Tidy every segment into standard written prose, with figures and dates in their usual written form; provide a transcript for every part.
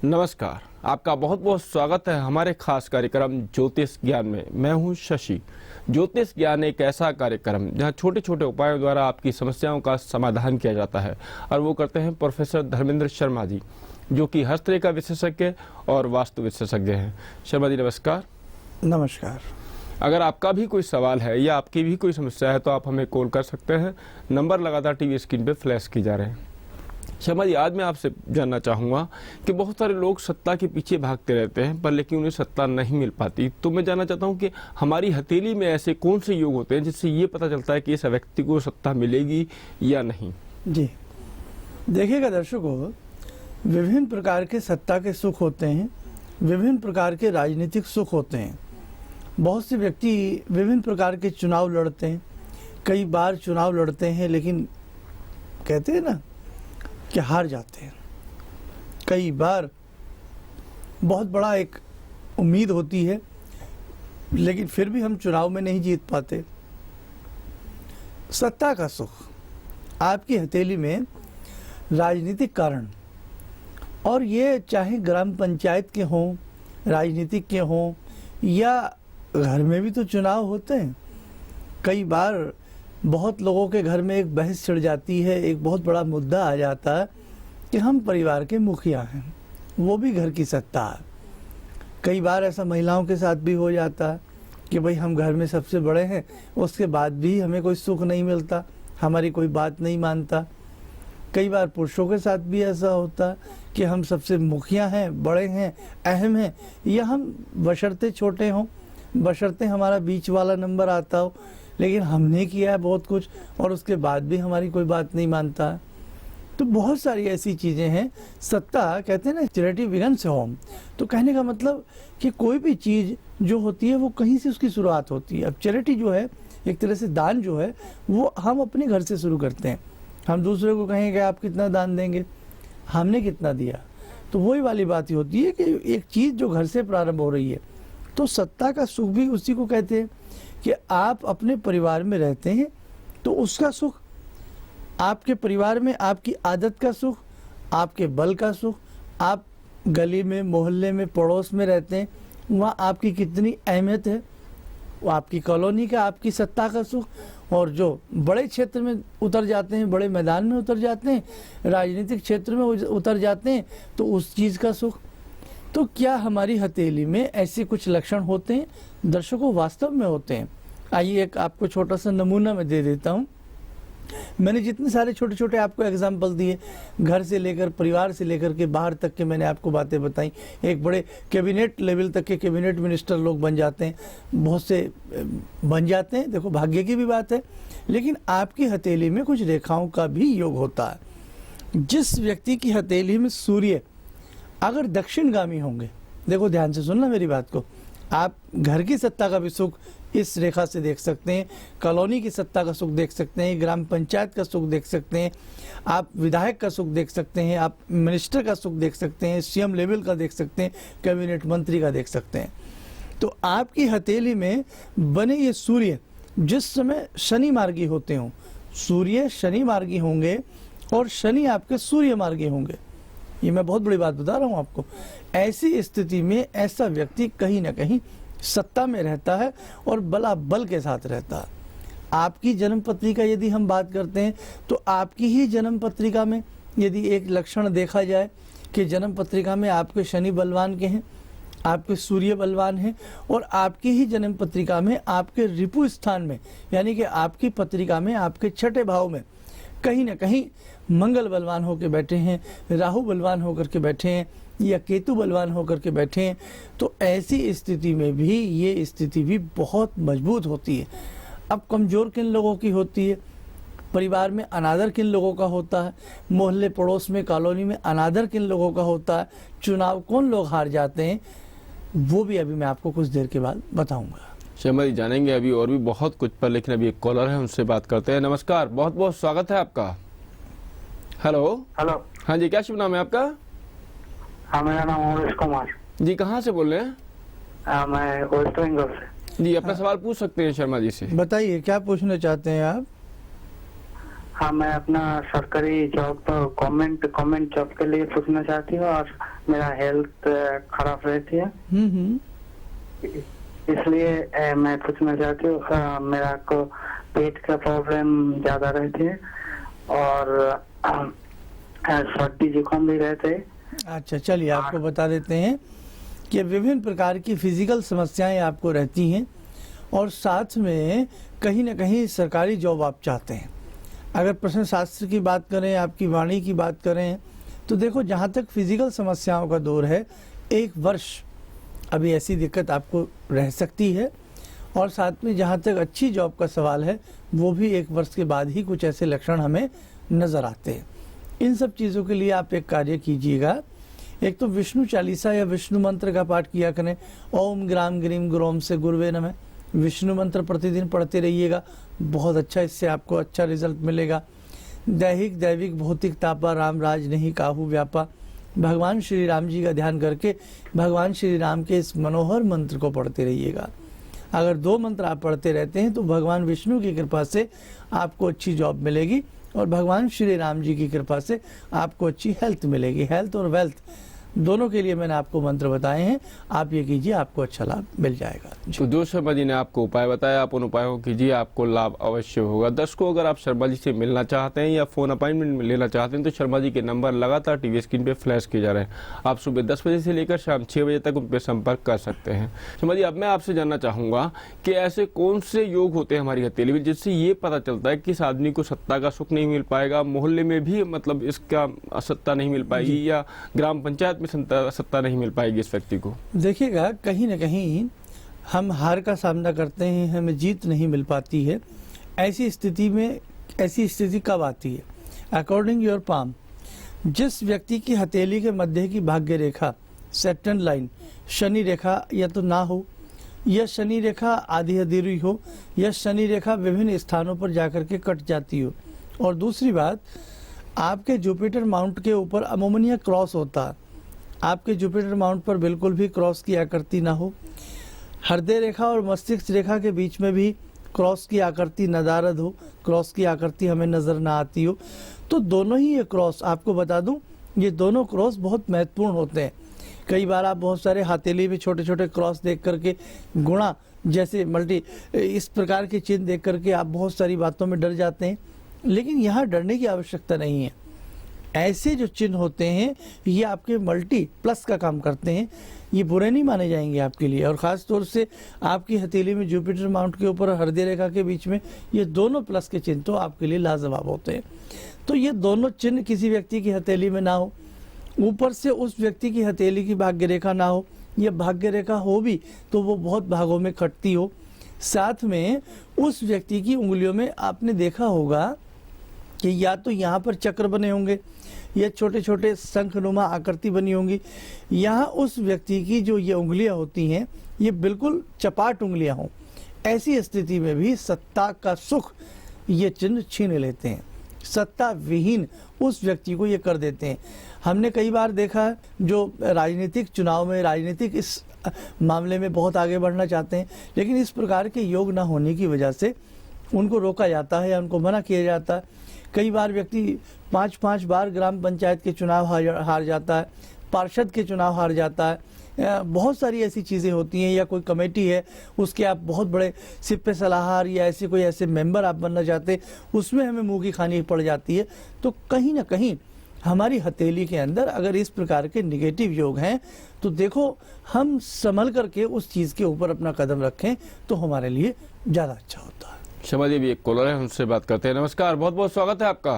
नमस्कार, आपका बहुत बहुत स्वागत है हमारे खास कार्यक्रम ज्योतिष ज्ञान में। मैं हूं शशि। ज्योतिष ज्ञान एक ऐसा कार्यक्रम जहां छोटे छोटे उपायों द्वारा आपकी समस्याओं का समाधान किया जाता है और वो करते हैं प्रोफेसर धर्मेंद्र शर्मा जी, जो कि हस्तरेखा विशेषज्ञ और वास्तु विशेषज्ञ हैं। शर्मा जी नमस्कार। नमस्कार। अगर आपका भी कोई सवाल है या आपकी भी कोई समस्या है तो आप हमें कॉल कर सकते हैं। नंबर लगातार टीवी स्क्रीन पे फ्लैश की जा रहे हैं। शर्मा जी, आज मैं आपसे जानना चाहूँगा कि बहुत सारे लोग सत्ता के पीछे भागते रहते हैं पर लेकिन उन्हें सत्ता नहीं मिल पाती। तो मैं जानना चाहता हूँ कि हमारी हथेली में ऐसे कौन से योग होते हैं जिससे ये पता चलता है कि इस व्यक्ति को सत्ता मिलेगी या नहीं? जी देखिएगा दर्शकों, विभिन्न प्रकार के सत्ता के सुख होते हैं, विभिन्न प्रकार के राजनीतिक सुख होते हैं। बहुत से व्यक्ति विभिन्न प्रकार के चुनाव लड़ते हैं, कई बार चुनाव लड़ते हैं लेकिन कहते हैं ना कि हार जाते हैं। कई बार बहुत बड़ा एक उम्मीद होती है लेकिन फिर भी हम चुनाव में नहीं जीत पाते। सत्ता का सुख आपकी हथेली में राजनीतिक कारण, और ये चाहे ग्राम पंचायत के हों, राजनीतिक के हों या घर में भी तो चुनाव होते हैं। कई बार बहुत लोगों के घर में एक बहस छिड़ जाती है, एक बहुत बड़ा मुद्दा आ जाता है कि हम परिवार के मुखिया हैं, वो भी घर की सत्ता है। कई बार ऐसा महिलाओं के साथ भी हो जाता है कि भाई हम घर में सबसे बड़े हैं, उसके बाद भी हमें कोई सुख नहीं मिलता, हमारी कोई बात नहीं मानता। कई बार पुरुषों के साथ भी ऐसा होता है कि हम सबसे मुखिया हैं, बड़े हैं, अहम हैं, या हम बशर्ते छोटे हों, बशर्ते हमारा बीच वाला नंबर आता हो, लेकिन हमने किया है बहुत कुछ और उसके बाद भी हमारी कोई बात नहीं मानता। तो बहुत सारी ऐसी चीज़ें हैं। सत्ता कहते हैं ना, चैरिटी बिगिंस होम। तो कहने का मतलब कि कोई भी चीज़ जो होती है वो कहीं से उसकी शुरुआत होती है। अब चैरिटी जो है, एक तरह से दान जो है, वो हम अपने घर से शुरू करते हैं। हम दूसरे को कहेंगे आप कितना दान देंगे, हमने कितना दिया। तो वही वाली बात ही होती है कि एक चीज़ जो घर से प्रारंभ हो रही है। तो सत्ता का सुख भी उसी को कहते हैं कि आप अपने परिवार में रहते हैं तो उसका सुख, आपके परिवार में आपकी आदत का सुख, आपके बल का सुख, आप गली में, मोहल्ले में, पड़ोस में रहते हैं, वहाँ आपकी कितनी अहमियत है, वो आपकी कॉलोनी का, आपकी सत्ता का सुख। और जो बड़े क्षेत्र में उतर जाते हैं, बड़े मैदान में उतर जाते हैं, राजनीतिक क्षेत्र में उतर जाते हैं, तो उस चीज़ का सुख। तो क्या हमारी हथेली में ऐसे कुछ लक्षण होते हैं? दर्शकों, वास्तव में होते हैं। आइए एक आपको छोटा सा नमूना मैं दे देता हूँ। मैंने जितने सारे छोटे छोटे आपको एग्जाम्पल दिए, घर से लेकर, परिवार से लेकर के बाहर तक के मैंने आपको बातें बताई। एक बड़े कैबिनेट लेवल तक के कैबिनेट मिनिस्टर लोग बन जाते हैं, बहुत से बन जाते हैं, देखो भाग्य की भी बात है। लेकिन आपकी हथेली में कुछ रेखाओं का भी योग होता है। जिस व्यक्ति की हथेली में सूर्य अगर दक्षिणगामी होंगे, देखो ध्यान से सुनना मेरी बात को, आप घर की सत्ता का भी सुख इस रेखा से देख सकते हैं, कॉलोनी की सत्ता का सुख देख सकते हैं, ग्राम पंचायत का सुख देख सकते हैं, आप विधायक का सुख देख सकते हैं, आप मिनिस्टर का सुख देख सकते हैं, सीएम लेवल का देख सकते हैं, कैबिनेट मंत्री का देख सकते हैं। तो आपकी हथेली में बने ये सूर्य जिस समय शनि मार्गी होते हों, सूर्य शनि मार्गी होंगे और शनि आपके सूर्य मार्गी होंगे, ये मैं बहुत बड़ी बात बता रहा हूँ आपको। ऐसी स्थिति में ऐसा व्यक्ति कहीं ना कहीं सत्ता में रहता है और बला बल के साथ रहता है। आपकी जन्म पत्रिका यदि हम बात करते हैं तो आपकी ही जन्म पत्रिका में यदि एक लक्षण देखा जाए कि जन्म पत्रिका में आपके शनि बलवान के हैं, आपके सूर्य बलवान हैं, और आपकी ही जन्म पत्रिका में आपके रिपु स्थान में, यानी कि आपकी पत्रिका में आपके छठे भाव में कहीं ना कहीं मंगल बलवान होकर बैठे हैं, राहु बलवान होकर के बैठे हैं, या केतु बलवान होकर के बैठे हैं, तो ऐसी स्थिति में भी ये स्थिति भी बहुत मजबूत होती है। अब कमज़ोर किन लोगों की होती है, परिवार में अनादर किन लोगों का होता है, मोहल्ले पड़ोस में, कॉलोनी में अनादर किन लोगों का होता है, चुनाव कौन लोग हार जाते हैं, वो भी अभी मैं आपको कुछ देर के बाद बताऊँगा। शर्मा जी, जानेंगे अभी और भी बहुत कुछ पर, लेकिन अभी एक कॉलर है, उनसे बात करते हैं। नमस्कार, बहुत बहुत स्वागत है आपका। हेलो। हेलो। हाँ जी, क्या शुभ नाम है आपका? हाँ, मेरा नाम अमरीश कुमार जी। कहाँ से बोल रहे हैं? मैं वेस्ट बंगाल से। जी, अपना सवाल पूछ सकते हैं शर्मा जी से। बताइए क्या पूछना चाहते हैं आप? हाँ, मैं अपना सरकारी जॉब गवर्नमेंट जॉब के लिए पूछना चाहती हूँ और मेरा हेल्थ खराब रहती है, इसलिए मैं पूछना चाहती हूँ। मेरा को पेट का प्रॉब्लम ज्यादा रहती है और सर्दी जुकाम भी रहते हैं। अच्छा, चलिए आपको बता देते हैं कि विभिन्न प्रकार की फिजिकल समस्याएं आपको रहती हैं और साथ में कहीं ना कहीं सरकारी जॉब आप चाहते हैं। अगर प्रश्न शास्त्र की बात करें, आपकी वाणी की बात करें, तो देखो जहाँ तक फिजिकल समस्याओं का दौर है, 1 वर्ष अभी ऐसी दिक्कत आपको रह सकती है। और साथ में जहाँ तक अच्छी जॉब का सवाल है, वो भी 1 वर्ष के बाद ही कुछ ऐसे लक्षण हमें नज़र आते हैं। इन सब चीज़ों के लिए आप एक कार्य कीजिएगा। एक तो विष्णु चालीसा या विष्णु मंत्र का पाठ किया करें। ओम ग्राम ग्रीम ग्रोम से गुरुवे नमः, विष्णु मंत्र प्रतिदिन पढ़ते रहिएगा, बहुत अच्छा, इससे आपको अच्छा रिजल्ट मिलेगा। दैहिक दैविक भौतिक तापा राम राज नहीं काहू व्यापा, भगवान श्री राम जी का ध्यान करके भगवान श्री राम के इस मनोहर मंत्र को पढ़ते रहिएगा। अगर 2 मंत्र आप पढ़ते रहते हैं तो भगवान विष्णु की कृपा से आपको अच्छी जॉब मिलेगी और भगवान श्री राम जी की कृपा से आपको अच्छी हेल्थ मिलेगी। हेल्थ और वेल्थ दोनों के लिए मैंने आपको मंत्र बताए हैं, आप ये कीजिए, आपको अच्छा लाभ मिल जाएगा। तो जो शर्मा जी ने आपको उपाय बताया, आप उन उपायों को कीजिए, आपको लाभ अवश्य होगा। दर्शकों, अगर आप शर्मा जी से मिलना चाहते हैं या फ़ोन अपॉइंटमेंट लेना चाहते हैं तो शर्मा जी के नंबर लगातार टीवी स्क्रीन पे फ्लैश किए जा रहे हैं। आप सुबह 10 बजे से लेकर शाम 6 बजे तक उन पर संपर्क कर सकते हैं। शर्मा जी, अब मैं आपसे जानना चाहूँगा कि ऐसे कौन से योग होते हैं हमारी हथेली में जिससे ये पता चलता है कि इस आदमी को सत्ता का सुख नहीं मिल पाएगा, मोहल्ले में भी मतलब इसका सत्ता नहीं मिल पाएगी, या ग्राम पंचायत में सत्ता नहीं मिल पाएगी इस व्यक्ति को? देखिएगा, कहीं ना कहीं हम हार का सामना करते हैं, हमें जीत नहीं मिल पाती है। ऐसी स्थिति कब आती है? अकॉर्डिंग योर पाम, जिस व्यक्ति की हथेली के मध्य की भाग्य रेखा सेकंड लाइन शनि रेखा या तो ना हो, या शनि रेखा आधी अधूरी हो, या शनि रेखा विभिन्न स्थानों पर जाकर के कट जाती हो, और दूसरी बात, आपके जुपिटर माउंट के ऊपर अमोमनिया क्रॉस होता है, आपके जुपिटर माउंट पर बिल्कुल भी क्रॉस की आकृति ना हो, हृदय रेखा और मस्तिष्क रेखा के बीच में भी क्रॉस की आकृति नदारद हो, क्रॉस की आकृति हमें नज़र ना आती हो, तो दोनों ही ये क्रॉस, आपको बता दूं, ये दोनों क्रॉस बहुत महत्वपूर्ण होते हैं। कई बार आप बहुत सारे हथेली में छोटे छोटे क्रॉस देख करके, गुणा जैसे मल्टी इस प्रकार के चिन्ह देख करके आप बहुत सारी बातों में डर जाते हैं, लेकिन यहाँ डरने की आवश्यकता नहीं है। ऐसे जो चिन्ह होते हैं ये आपके मल्टी प्लस का काम करते हैं, ये बुरे नहीं माने जाएंगे आपके लिए। और ख़ास तौर से आपकी हथेली में जुपिटर माउंट के ऊपर हृदय रेखा के बीच में ये दोनों प्लस के चिन्ह तो आपके लिए लाजवाब होते हैं। तो ये दोनों चिन्ह किसी व्यक्ति की हथेली में ना हो, ऊपर से उस व्यक्ति की हथेली की भाग्य रेखा ना हो, या भाग्य रेखा हो भी तो वो बहुत भागों में कटती हो, साथ में उस व्यक्ति की उंगलियों में आपने देखा होगा कि या तो यहाँ पर चक्र बने होंगे या छोटे छोटे शंखनुमा आकृति बनी होंगी। यहाँ उस व्यक्ति की जो ये उंगलियां होती हैं ये बिल्कुल चपाट उंगलियां हों, ऐसी स्थिति में भी सत्ता का सुख ये चिन्ह छीन लेते हैं, सत्ता विहीन उस व्यक्ति को ये कर देते हैं। हमने कई बार देखा है जो राजनीतिक चुनाव में, राजनीतिक इस मामले में बहुत आगे बढ़ना चाहते हैं, लेकिन इस प्रकार के योग ना होने की वजह से उनको रोका जाता है या उनको मना किया जाता है। कई बार व्यक्ति 5-5 बार ग्राम पंचायत के चुनाव हार जाता है, पार्षद के चुनाव हार जाता है, बहुत सारी ऐसी चीज़ें होती हैं। या कोई कमेटी है उसके आप बहुत बड़े सिपे सलाहकार या ऐसे मेंबर आप बनना चाहते हैं, उसमें हमें मुंह की खानी पड़ जाती है। तो कहीं ना कहीं हमारी हथेली के अंदर अगर इस प्रकार के निगेटिव योग हैं तो देखो हम संभल करके उस चीज़ के ऊपर अपना कदम रखें तो हमारे लिए ज़्यादा अच्छा होता है। शर्मा जी भी एक कॉलर है, उनसे बात करते हैं। नमस्कार, बहुत बहुत स्वागत है आपका।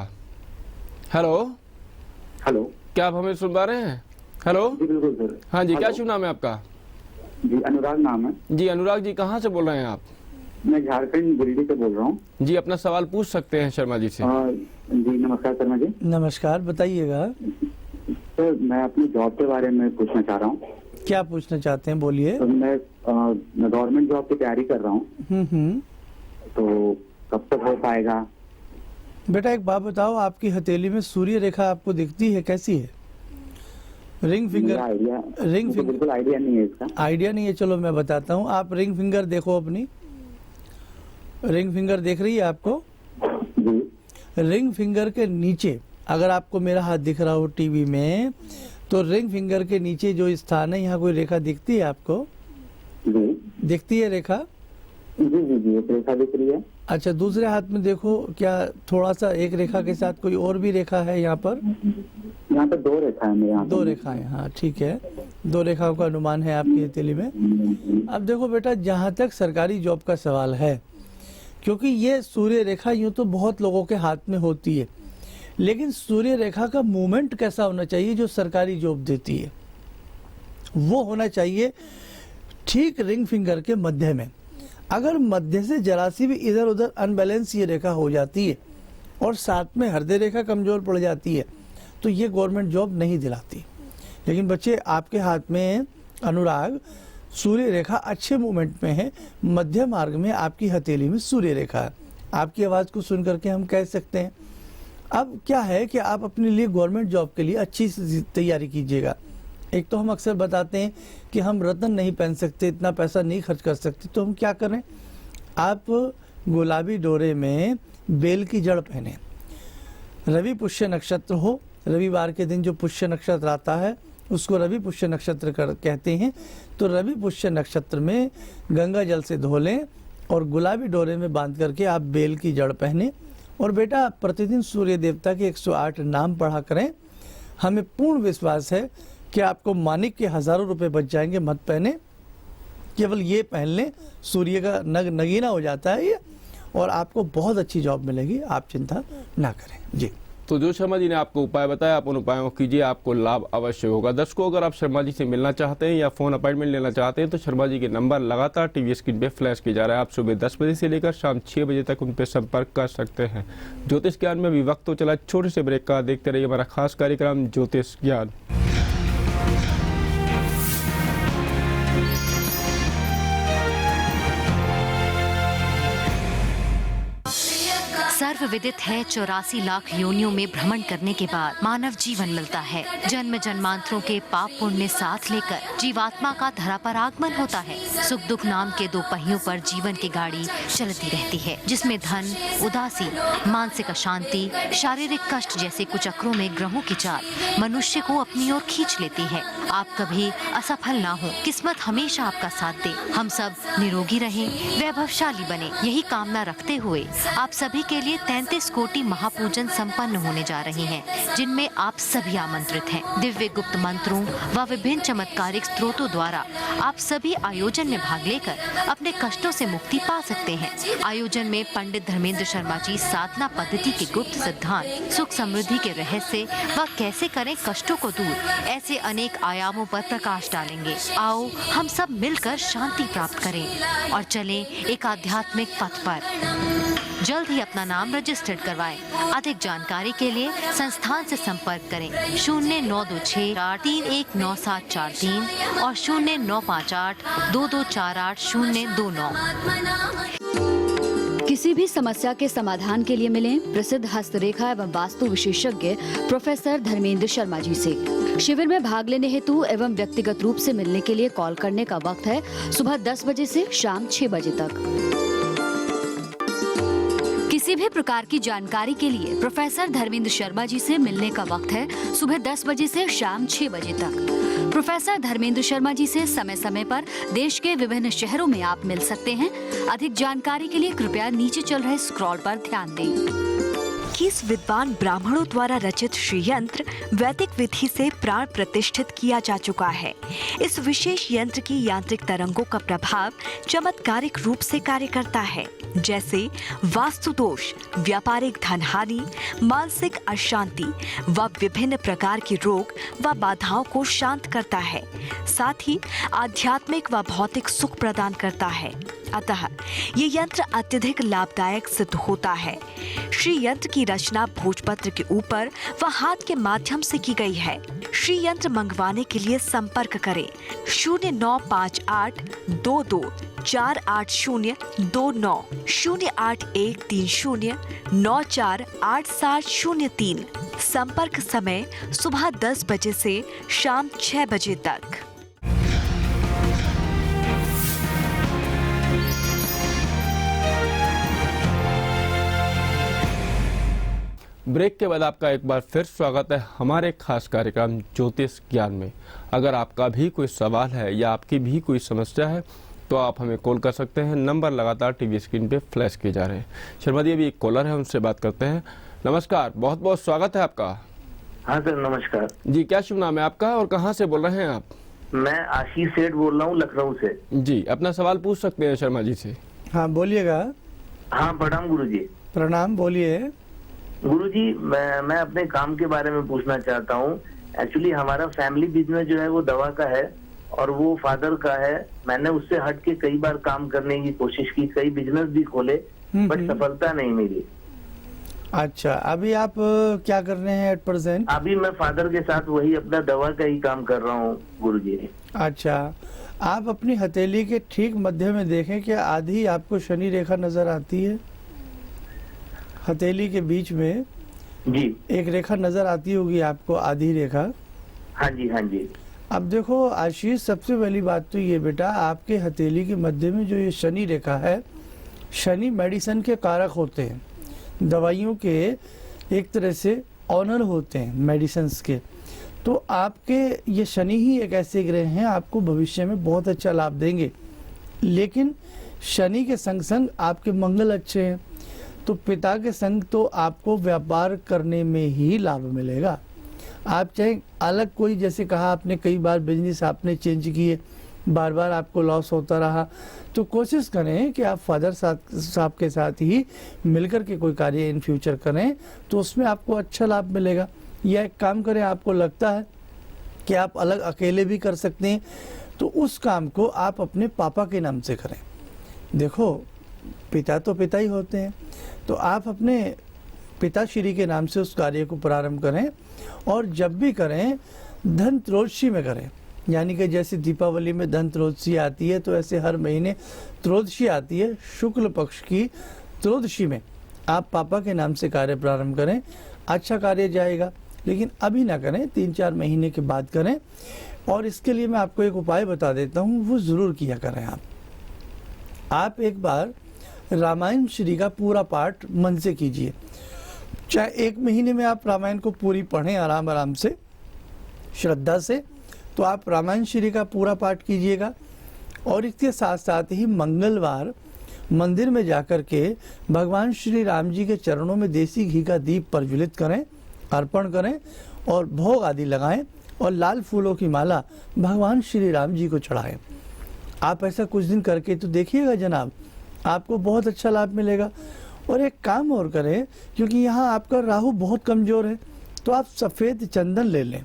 हेलो हेलो, क्या आप हमें सुन पा रहे हैं? हेलो जी बिल्कुल सर। हाँ जी, क्या हेलो। शुभ नाम है आपका? जी अनुराग नाम है। जी अनुराग जी, कहाँ से बोल रहे हैं आप? मैं झारखंड गिरिडीह से बोल रहा हूँ। जी, अपना सवाल पूछ सकते हैं शर्मा जी से। जी नमस्कार शर्मा जी। नमस्कार, बताइएगा सर मैं अपनी जॉब के बारे में पूछना चाह रहा हूँ। क्या पूछना चाहते हैं, बोलिए। तो मैं गवर्नमेंट जॉब की तैयारी कर रहा हूँ, तो कब तक हो पाएगा? बेटा एक बात बताओ, आपकी हथेली में सूर्य रेखा आपको दिखती है, कैसी है? रिंग फिंगर, रिंग फिंगर बिल्कुल आइडिया नहीं है इसका। आइडिया नहीं है, चलो मैं बताता हूँ। आप रिंग फिंगर देखो, अपनी रिंग फिंगर देख रही है आपको? जी। रिंग फिंगर के नीचे, अगर आपको मेरा हाथ दिख रहा हो टीवी में, तो रिंग फिंगर के नीचे जो स्थान है, यहाँ कोई रेखा दिखती है आपको? जी दिखती है रेखा? जी जी जी, एक रेखा दिख रही है। अच्छा, दूसरे हाथ में देखो, क्या थोड़ा सा एक रेखा के साथ कोई और भी रेखा है यहाँ पर? यहाँ पे 2 रेखा है मेरे यहाँ पे। 2 रेखाएं, हाँ ठीक है, 2 रेखाओं का अनुमान है आपकी हथेली में। अब देखो बेटा, जहाँ तक सरकारी जॉब का सवाल है, क्योंकि ये सूर्य रेखा यूं तो बहुत लोगों के हाथ में होती है, लेकिन सूर्य रेखा का मूवमेंट कैसा होना चाहिए जो सरकारी जॉब देती है? वो होना चाहिए ठीक रिंग फिंगर के मध्य में। अगर मध्य से जरा सी भी इधर उधर अनबैलेंस ये रेखा हो जाती है और साथ में हृदय रेखा कमजोर पड़ जाती है, तो ये गवर्नमेंट जॉब नहीं दिलाती। लेकिन बच्चे, आपके हाथ में अनुराग सूर्य रेखा अच्छे मूवमेंट में है, मध्य मार्ग में आपकी हथेली में सूर्य रेखा है। आपकी आवाज़ को सुन करके हम कह सकते हैं। अब क्या है कि आप अपने लिए गवर्नमेंट जॉब के लिए अच्छी सी तैयारी कीजिएगा। एक तो हम अक्सर बताते हैं कि हम रत्न नहीं पहन सकते, इतना पैसा नहीं खर्च कर सकते, तो हम क्या करें? आप गुलाबी डोरे में बेल की जड़ पहने। रवि पुष्य नक्षत्र हो, रविवार के दिन जो पुष्य नक्षत्र आता है उसको रवि पुष्य नक्षत्र कहते हैं। तो रवि पुष्य नक्षत्र में गंगा जल से धो लें और गुलाबी डोरे में बांध करके आप बेल की जड़ पहने। और बेटा, प्रतिदिन सूर्य देवता के 108 नाम पढ़ा करें। हमें पूर्ण विश्वास है कि आपको मानिक के हजारों रुपए बच जाएंगे। मत पहने, केवल ये पहन लें, सूर्य का नगीना हो जाता है ये, और आपको बहुत अच्छी जॉब मिलेगी, आप चिंता ना करें जी। तो जो शर्मा जी ने आपको उपाय बताया, आप उन उपायों को कीजिए, आपको लाभ अवश्य होगा। दर्शकों, अगर आप शर्मा जी से मिलना चाहते हैं या फ़ोन अपॉइंटमेंट लेना चाहते हैं तो शर्मा जी के नंबर लगातार टीवी स्क्रीन पे फ्लैश किया जा रहा है। आप सुबह 10 बजे से लेकर शाम 6 बजे तक उन पर संपर्क कर सकते हैं। ज्योतिष ज्ञान में भी वक्त तो चला, छोटे से ब्रेक का। देखते रहिए हमारा खास कार्यक्रम ज्योतिष ज्ञान। सर्वविदित है 84 लाख योनियों में भ्रमण करने के बाद मानव जीवन मिलता है। जन्म जन्मांतरों के पाप पुण्य साथ लेकर जीवात्मा का धरा पर आगमन होता है। सुख दुख नाम के 2 पहियों पर जीवन की गाड़ी चलती रहती है, जिसमें धन, उदासी, मानसिक अशांति, शारीरिक कष्ट जैसे कुचक्रों में ग्रहों की चाल मनुष्य को अपनी ओर खींच लेती है। आप कभी असफल ना हो, किस्मत हमेशा आपका साथ दे, हम सब निरोगी रहें, वैभवशाली बने, यही कामना रखते हुए आप सभी के लिए 33 कोटि महापूजन संपन्न होने जा रहे हैं, जिनमें आप सभी आमंत्रित हैं। दिव्य गुप्त मंत्रों व विभिन्न चमत्कारिक स्त्रोतों द्वारा आप सभी आयोजन में भाग लेकर अपने कष्टों से मुक्ति पा सकते हैं। आयोजन में पंडित धर्मेंद्र शर्मा जी साधना पद्धति के गुप्त सिद्धांत, सुख समृद्धि के रहस्य व कैसे करें कष्टों को दूर, ऐसे अनेक आयामों पर प्रकाश डालेंगे। आओ हम सब मिलकर शांति प्राप्त करें और चलें एक आध्यात्मिक पथ पर। जल्द ही अपना नाम रजिस्टर्ड करवाएं। अधिक जानकारी के लिए संस्थान से संपर्क करें 0926-319743 और 0958-2248-029। किसी भी समस्या के समाधान के लिए मिलें प्रसिद्ध हस्तरेखा एवं वास्तु विशेषज्ञ प्रोफेसर धर्मेंद्र शर्मा जी से। शिविर में भाग लेने हेतु एवं व्यक्तिगत रूप से मिलने के लिए कॉल करने का वक्त है सुबह 10 बजे से शाम 6 बजे तक। किसी भी प्रकार की जानकारी के लिए प्रोफेसर धर्मेंद्र शर्मा जी से मिलने का वक्त है सुबह 10 बजे से शाम 6 बजे तक। प्रोफेसर धर्मेंद्र शर्मा जी से समय समय पर देश के विभिन्न शहरों में आप मिल सकते हैं। अधिक जानकारी के लिए कृपया नीचे चल रहे स्क्रॉल पर ध्यान दें। किस विद्वान ब्राह्मणों द्वारा रचित श्री यंत्र वैदिक विधि से प्राण प्रतिष्ठित किया जा चुका है। इस विशेष यंत्र की यांत्रिक तरंगों का प्रभाव चमत्कारिक रूप से कार्य करता है, जैसे वास्तु दोष, व्यापारिक धनहानि, मानसिक अशांति व विभिन्न प्रकार के रोग व बाधाओं को शांत करता है। साथ ही आध्यात्मिक व भौतिक सुख प्रदान करता है। अतः ये यंत्र अत्यधिक लाभदायक सिद्ध होता है। श्री यंत्र की रचना भोजपत्र के ऊपर व हाथ के माध्यम से की गई है। श्री यंत्र मंगवाने के लिए संपर्क करें 0958-22488029 08130948703। संपर्क समय सुबह 10 बजे से शाम 6 बजे तक। ब्रेक के बाद आपका एक बार फिर स्वागत है हमारे खास कार्यक्रम ज्योतिष ज्ञान में। अगर आपका भी कोई सवाल है या आपकी भी कोई समस्या है तो आप हमें कॉल कर सकते हैं। नंबर लगातार टीवी स्क्रीन पे फ्लैश किए जा रहे हैं। शर्मा जी, अभी एक कॉलर है, उनसे बात करते हैं। नमस्कार, बहुत बहुत स्वागत है आपका। हाँ सर, नमस्कार जी, क्या शुभ नाम है आपका और कहाँ से बोल रहे हैं आप? मैं आशीष सेठ बोल रहा हूँ, लखनऊ से। जी, अपना सवाल पूछ सकते हैं शर्मा जी से। हाँ, बोलिएगा। हाँ, प्रणाम गुरुजी। प्रणाम, बोलिए। गुरुजी, मैं अपने काम के बारे में पूछना चाहता हूँ। एक्चुअली हमारा फैमिली बिजनेस जो है वो दवा का है और वो फादर का है। मैंने उससे हट के कई बार काम करने की कोशिश की, कई बिजनेस भी खोले, बट सफलता नहीं मिली। अच्छा, अभी आप क्या कर रहे हैं एट प्रेजेंट? अभी मैं फादर के साथ वही अपना दवा का ही काम कर रहा हूँ गुरुजी। अच्छा, आप अपनी हथेली के ठीक मध्य में देखें कि आधी आपको शनि रेखा नजर आती है। हथेली के बीच में जी एक रेखा नजर आती होगी आपको, आधी रेखा। हाँ जी, हाँ जी। अब देखो आशीष, सबसे पहली बात तो ये बेटा, आपके हथेली के मध्य में जो ये शनि रेखा है, शनि मेडिसिन के कारक होते हैं, दवाइयों के एक तरह से ऑनर होते हैं मेडिसिन्स के। तो आपके ये शनि ही एक ऐसे ग्रह हैं आपको भविष्य में बहुत अच्छा लाभ देंगे। लेकिन शनि के संग संग आपके मंगल अच्छे हैं, तो पिता के संग तो आपको व्यापार करने में ही लाभ मिलेगा। आप चाहे अलग कोई, जैसे कहा आपने कई बार बिजनेस आपने चेंज किए, बार बार आपको लॉस होता रहा, तो कोशिश करें कि आप फादर साहब के साथ ही मिलकर के कोई कार्य इन फ्यूचर करें, तो उसमें आपको अच्छा लाभ मिलेगा। या एक काम करें, आपको लगता है कि आप अलग अकेले भी कर सकते हैं, तो उस काम को आप अपने पापा के नाम से करें। देखो, पिता तो पिता ही होते हैं, तो आप अपने पिताश्री के नाम से उस कार्य को प्रारंभ करें। और जब भी करें, धन त्रयोदशी में करें। यानी कि जैसे दीपावली में धन त्रयोदशी आती है, तो ऐसे हर महीने त्रयोदशी आती है, शुक्ल पक्ष की त्रयोदशी में आप पापा के नाम से कार्य प्रारंभ करें। अच्छा कार्य जाएगा, लेकिन अभी ना करें, 3-4 महीने के बाद करें। और इसके लिए मैं आपको एक उपाय बता देता हूँ, वो ज़रूर किया करें। आप एक बार रामायण श्री का पूरा पाठ मन से कीजिए। चाहे 1 महीने में आप रामायण को पूरी पढ़ें आराम आराम से, श्रद्धा से, तो आप रामायण श्री का पूरा पाठ कीजिएगा। और इसके साथ साथ ही मंगलवार मंदिर में जाकर के भगवान श्री राम जी के चरणों में देसी घी का दीप प्रज्वलित करें, अर्पण करें और भोग आदि लगाएं और लाल फूलों की माला भगवान श्री राम जी को चढ़ाएं। आप ऐसा कुछ दिन करके तो देखिएगा जनाब, आपको बहुत अच्छा लाभ मिलेगा। और एक काम और करें, क्योंकि यहाँ आपका राहु बहुत कमज़ोर है, तो आप सफ़ेद चंदन ले लें,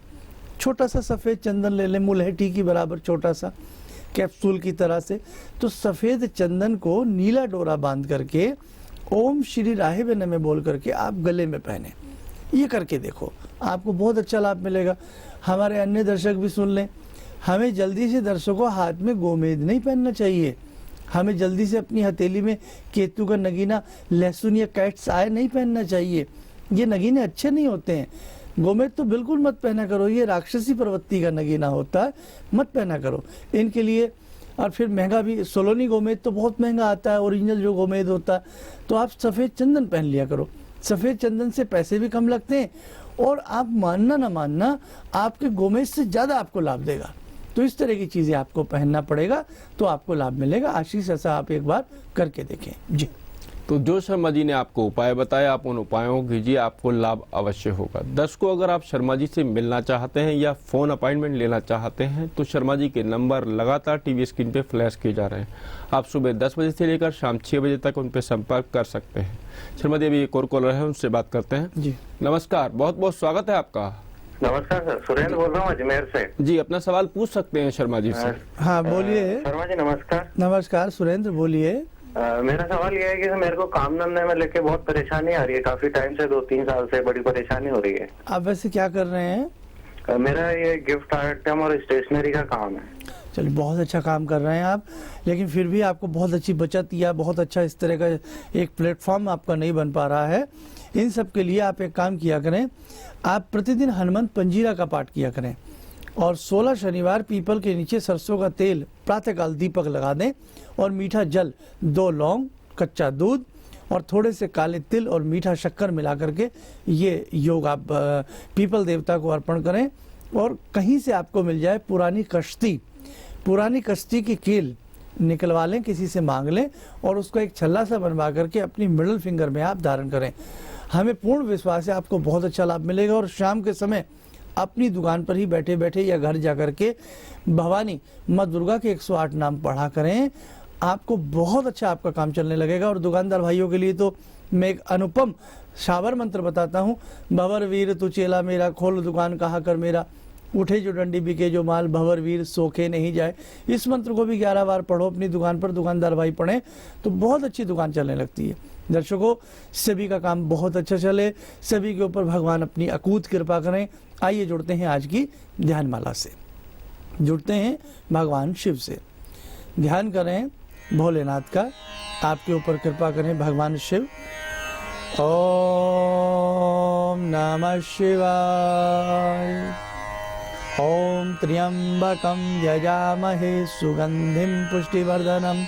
छोटा सा सफ़ेद चंदन ले लें, मुलहटी की बराबर छोटा सा, कैप्सूल की तरह से। तो सफ़ेद चंदन को नीला डोरा बांध करके ओम श्री राहेवे नमः बोल करके आप गले में पहने। ये करके देखो, आपको बहुत अच्छा लाभ मिलेगा। हमारे अन्य दर्शक भी सुन लें, हमें जल्दी से दर्शकों हाथ में गोमेद नहीं पहनना चाहिए। हमें जल्दी से अपनी हथेली में केतु का नगीना, लहसुन या कैट्स आय नहीं पहनना चाहिए। ये नगीने अच्छे नहीं होते हैं। गोमेद तो बिल्कुल मत पहना करो, ये राक्षसी प्रवृत्ति का नगीना होता है, मत पहना करो इनके लिए। और फिर महंगा भी, सोलोनी गोमेद तो बहुत महंगा आता है, ओरिजिनल जो गोमेद होता है। तो आप सफ़ेद चंदन पहन लिया करो। सफ़ेद चंदन से पैसे भी कम लगते हैं और आप मानना ना मानना, आपके गोमेद से ज़्यादा आपको लाभ देगा। तो इस तरह की चीज़ें आपको पहनना पड़ेगा, तो आपको लाभ मिलेगा। आशीष, ऐसा आप एक बार करके देखें जी। तो जो शर्मा जी ने आपको उपाय बताया, आप उन उपायों को कीजिए, आपको लाभ अवश्य होगा। दर्शकों, अगर आप शर्मा जी से मिलना चाहते हैं या फ़ोन अपॉइंटमेंट लेना चाहते हैं तो शर्मा जी के नंबर लगातार टीवी स्क्रीन पे फ्लैश किए जा रहे हैं। आप सुबह 10 बजे से लेकर शाम 6 बजे तक उन पर संपर्क कर सकते हैं। शर्मा जी, अभी एक और कॉलर है, उनसे बात करते हैं जी। नमस्कार, बहुत बहुत स्वागत है आपका। नमस्कार सर, सुरेंद्र बोल रहा हूँ अजमेर से। जी, अपना सवाल पूछ सकते हैं शर्मा जी से। हाँ, बोलिए। शर्मा जी नमस्कार। नमस्कार सुरेंद्र, बोलिए। मेरा सवाल यह है कि मेरे को काम धंधे में लेके बहुत परेशानी आ रही है, काफी टाइम से, 2-3 साल से बड़ी परेशानी हो रही है। आप वैसे क्या कर रहे हैं? मेरा ये गिफ्ट आइटम और स्टेशनरी का काम है। चलिए, बहुत अच्छा काम कर रहे हैं आप, लेकिन फिर भी आपको बहुत अच्छी बचत या बहुत अच्छा इस तरह का एक प्लेटफॉर्म आपका नहीं बन पा रहा है। इन सब के लिए आप एक काम किया करें, आप प्रतिदिन हनुमंत पंजीरा का पाठ किया करें और 16 शनिवार पीपल के नीचे सरसों का तेल प्रातःकाल दीपक लगा दें और मीठा जल, 2 लौंग, कच्चा दूध और थोड़े से काले तिल और मीठा शक्कर मिला करके ये योग आप पीपल देवता को अर्पण करें। और कहीं से आपको मिल जाए पुरानी कश्ती की कील निकलवा लें, किसी से मांग लें और उसको एक छल्ला सा बनवा करके अपनी मिडल फिंगर में आप धारण करें। हमें पूर्ण विश्वास है आपको बहुत अच्छा लाभ मिलेगा। और शाम के समय अपनी दुकान पर ही बैठे बैठे या घर जा करके भवानी माँ दुर्गा के 108 नाम पढ़ा करें, आपको बहुत अच्छा आपका काम चलने लगेगा। और दुकानदार भाइयों के लिए तो मैं एक अनुपम शावर मंत्र बताता हूँ। भवर वीर तू चेला मेरा, खोल दुकान कहा कर मेरा, उठे जो डंडी बिके जो माल, भवर वीर सोखे नहीं जाए। इस मंत्र को भी 11 बार पढ़ो अपनी दुकान पर, दुकानदार भाई पढ़ें तो बहुत अच्छी दुकान चलने लगती है। दर्शकों, सभी का काम बहुत अच्छा चले, सभी के ऊपर भगवान अपनी अकूत कृपा करें। आइए जुड़ते हैं आज की ध्यान माला से, जुड़ते हैं भगवान शिव से। ध्यान करें भोलेनाथ का, आपके ऊपर कृपा करें भगवान शिव। ओम नमः शिवाय। ओम त्र्यंबकं यजामहे सुगंधिं पुष्टिवर्धनम्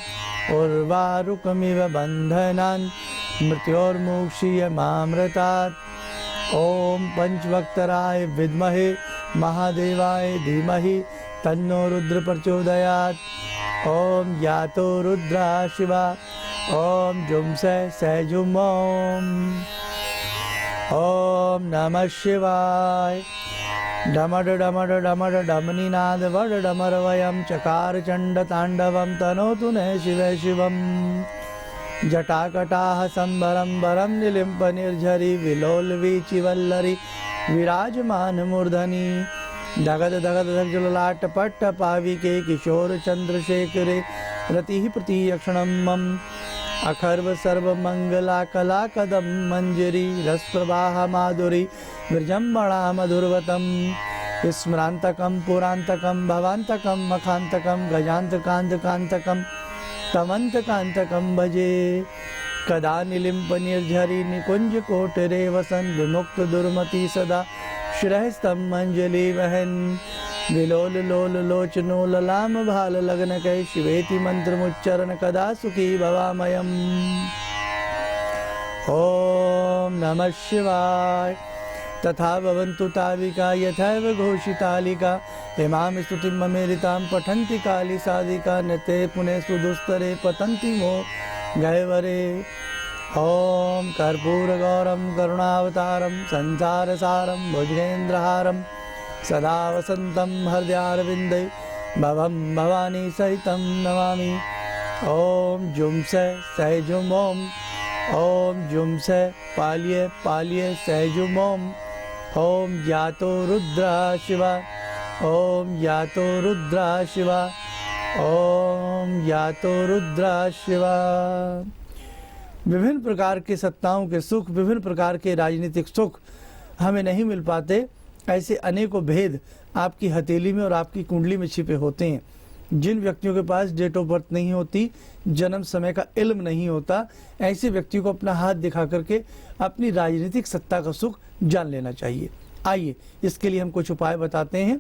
उर्वारुकमिव बन्धनान् मृत्योर्मुक्षीयमामृतात्। ओम पंचवक्तराय विद्महे महादेवाय धीमहि तन्नो रुद्र प्रचोदयात्। ओम यातो रुद्रा शिवा। ओम जुम से जुम। ओम नमः शिवाय। डमड डमड डमड डमनीनाद वड डमर वयम चकार चंड तांडवम तनोतु नः शिवे शिवम। जटाकटाह संबरम बरम निलिम्प निर्झरी विलोल वीचिवल्लरी विराजमान मूर्धनि। धगद धगद धग जललाट पट्ट पाविके किशोर चंद्रशेखरे रति प्रतीयक्षणम मम। अखर्व सर्व मंगला कला कदम मंजरी रसप्रवाह माधुरी विजृंभणा मधुरवतम। स्मरांतकम पुरांतकम भवांतकम मखांतकम गजांतकांतकांतकम तमंतकांतकम भजे। कदा निलिम्प निर्झरी निकुंज कोटरे वसन विमुक्त दुर्मति सदा श्रयस्तम मंजलि वहन। विलोल लोल लोचनो ललाम भाल लगन कै शिवेति मंत्रमुच्चरण कदा सुखी भवामयम्। ओम नमः शिवाय। तथा भवन्तु ताविका यथैव घोषितालिका इमां स्तुतिं ममेरितां पठन्ति काली साधिका नते पुनः सुदुस्तरे पतन्ति मो गैवरे। ओम कर्पूरगौरं करुणावतारं संसारसारं भुजगेन्द्रहारं सदा वसन्तं हृदयारविन्दे भवं भवानी सहितं नमामि। ओम जुम से जुम ओम। ओम जुम से पालिये पालिये जुम ओम। ओम यातो रुद्रा शिवा। ओम यातो रुद्रा शिवा। ओम यातो रुद्रा शिवा। विभिन्न प्रकार के सत्ताओं के सुख, विभिन्न प्रकार के राजनीतिक सुख हमें नहीं मिल पाते। ऐसे अनेकों भेद आपकी हथेली में और आपकी कुंडली में छिपे होते हैं। जिन व्यक्तियों के पास डेट ऑफ बर्थ नहीं होती, जन्म समय का इल्म नहीं होता, ऐसे व्यक्ति को अपना हाथ दिखा करके अपनी राजनीतिक सत्ता का सुख जान लेना चाहिए। आइए इसके लिए हम कुछ उपाय बताते हैं।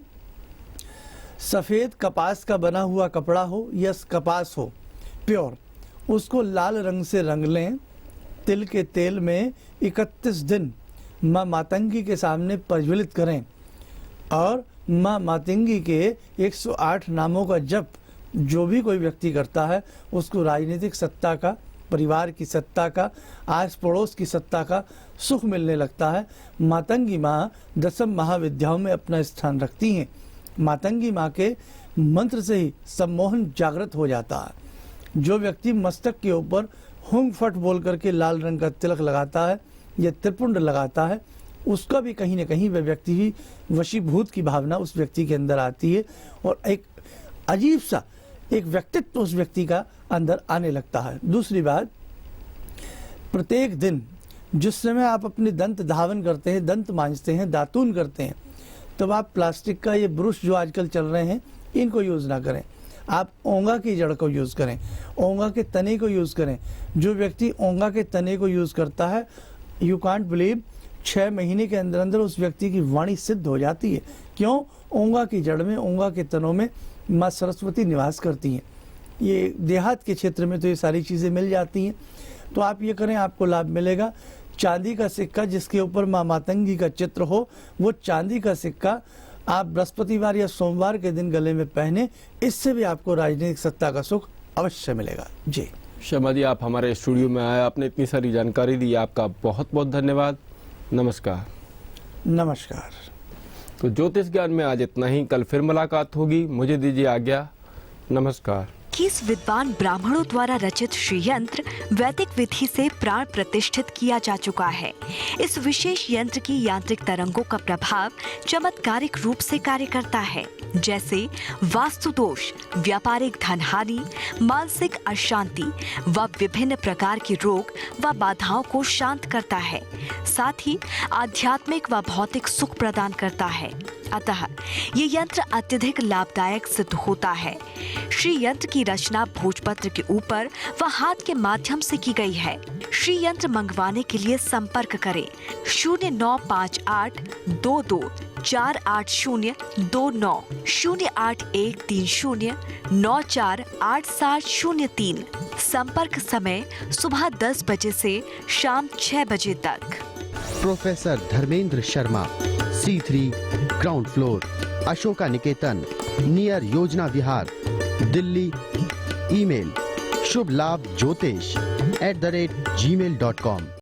सफ़ेद कपास का बना हुआ कपड़ा हो या कपास हो प्योर, उसको लाल रंग से रंग लें। तिल के तेल में 31 दिन माँ मातंगी के सामने प्रज्वलित करें और माँ मातंगी के 108 नामों का जप जो भी कोई व्यक्ति करता है उसको राजनीतिक सत्ता का, परिवार की सत्ता का, आस पड़ोस की सत्ता का सुख मिलने लगता है। मातंगी माँ 10 महाविद्याओं में अपना स्थान रखती हैं। मातंगी माँ के मंत्र से ही सम्मोहन जागृत हो जाता है। जो व्यक्ति मस्तक के ऊपर हुंग फट बोल करके लाल रंग का तिलक लगाता है या त्रिपुंड लगाता है, उसका भी कहीं न कहीं वह व्यक्ति भी वशीभूत की भावना उस व्यक्ति के अंदर आती है और एक अजीब सा एक व्यक्तित्व उस व्यक्ति का अंदर आने लगता है। दूसरी बात, प्रत्येक दिन जिस समय आप अपने दंत धावन करते हैं, दंत मांजते हैं, दातून करते हैं, तब आप प्लास्टिक का ये ब्रुश जो आजकल चल रहे हैं इनको यूज़ ना करें। आप ओंगा की जड़ को यूज़ करें, ओंगा के तने को यूज़ करें। जो व्यक्ति ओंगा के तने को यूज़ करता है, यू कांट बिलीव, 6 महीने के अंदर अंदर उस व्यक्ति की वाणी सिद्ध हो जाती है। क्यों? ओंगा की जड़ में, ओंगा के तनों में माँ सरस्वती निवास करती हैं। ये देहात के क्षेत्र में तो ये सारी चीज़ें मिल जाती हैं। तो आप ये करें, आपको लाभ मिलेगा। चांदी का सिक्का जिसके ऊपर माँ मातंगी का चित्र हो, वो चांदी का सिक्का आप बृहस्पतिवार या सोमवार के दिन गले में पहने, इससे भी आपको राजनीतिक सत्ता का सुख अवश्य मिलेगा। जी शर्मा जी, आप हमारे स्टूडियो में आए, आपने इतनी सारी जानकारी दी, आपका बहुत बहुत धन्यवाद। नमस्कार। नमस्कार। तो ज्योतिष ज्ञान में आज इतना ही, कल फिर मुलाकात होगी। मुझे दीजिए आज्ञा। नमस्कार। किस विद्वान ब्राह्मणों द्वारा रचित श्री यंत्र वैदिक विधि से प्राण प्रतिष्ठित किया जा चुका है। इस विशेष यंत्र की यांत्रिक तरंगों का प्रभाव चमत्कारिक रूप से कार्य करता है, जैसे वास्तु दोष, व्यापारिक धनहानि, मानसिक अशांति व विभिन्न प्रकार के रोग व बाधाओं को शांत करता है। साथ ही आध्यात्मिक व भौतिक सुख प्रदान करता है। अतः ये यंत्र अत्यधिक लाभदायक सिद्ध होता है। श्री यंत्र की रचना भोजपत्र के ऊपर व हाथ के माध्यम से की गई है। श्री यंत्र मंगवाने के लिए संपर्क करें 0958 22 48029 08130 948703। संपर्क समय सुबह 10 बजे से शाम 6 बजे तक। Professor Dharmendra Sharma, C3 ground floor, Ashoka Niketan, near Yojana Vihar, Delhi. Email शुभ लाभ ज्योतिष @gmail.com।